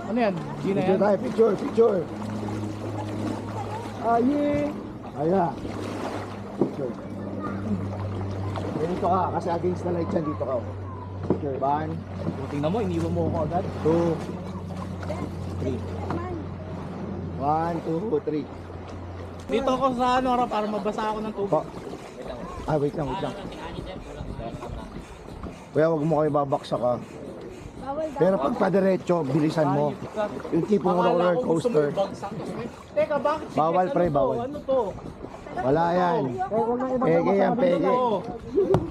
Ano yan? G na Picture yan? tayo, picture, picture. Aye! Ayan. Picture. Dito ka, kasi against the light yan, dito ka. Picture, 1, Tingnan mo, iniwan mo ako agad. 2, 3. 1, 2, 3. Dito ako sa ano, para mabasa ako ng tubig. Wait lang, wait lang. Kuya, wag mo kayo babaksak ka. Pero pag padiretso, bilisan mo. Yung tipong roller coaster. Teka, bakit? Bawal, ano pre, to? bawal. Ano to? Wala yan. Peke yan, peke. Ano to?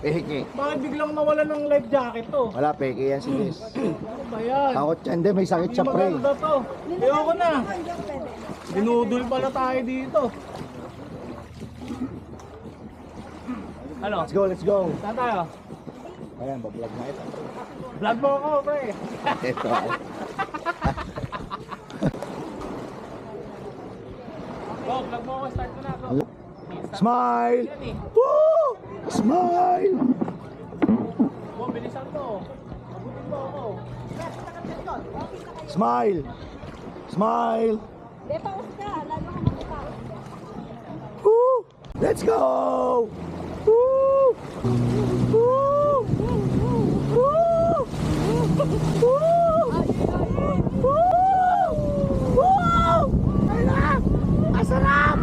Peke. Bakit biglang nawala ng life jacket to? Wala, peke yan si Liz. Ano ba yan? Takot yan, hindi, may sakit siya, pre. Maganda to. Ayoko na. Dinudol pala tayo dito. Ano? Let's go, let's go. Saan tayo? Ayan, bablog na ito. Vlog mo ako, pre. Ito. Go, vlog mo ako. Start ko na. Go. Smile! Yan eh. Woo! Smile! Go, bilisan mo. Abutin mo ako. Smile! Smile! Paus ka, lalo ka magpapaus. Woo! Let's go! Woo! Woo! Woo! Woo! Woo! Woo! Sarap! Asarap!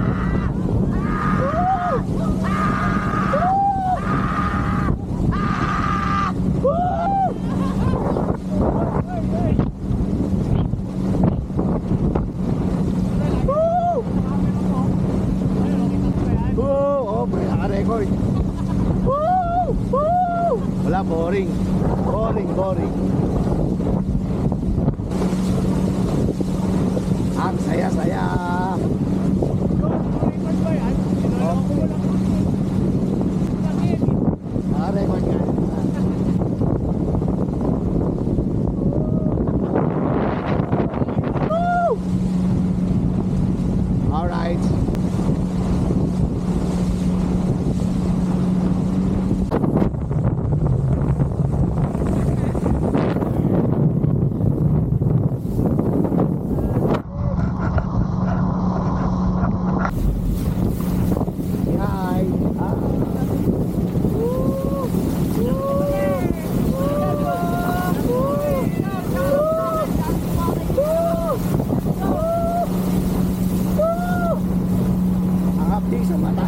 Oh, pre, naka-record. Woo! Woo! Wala, boring. Boring, boring. Ang saya-saya. Naka-record nga. Woo! Alright. Sa mata.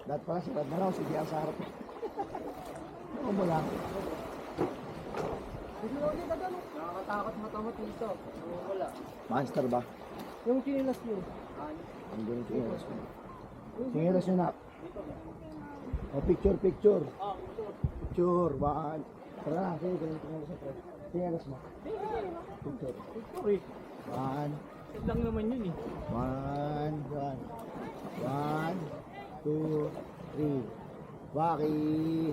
Dapat pala sarap na lang, sige ang sarap. Ano mo lang? Nakakatakot matamot dito. Wala. Monster ba? Yung chinilas nyo. Ang ganun chinilas mo. Chinilas nyo na. O, picture, picture. Picture, baan. Tara na, sige, ganun chinilas mo. Chinilas mo. Picture. Picture eh. One. Set lang naman yun eh. One. One, two, three. Baki.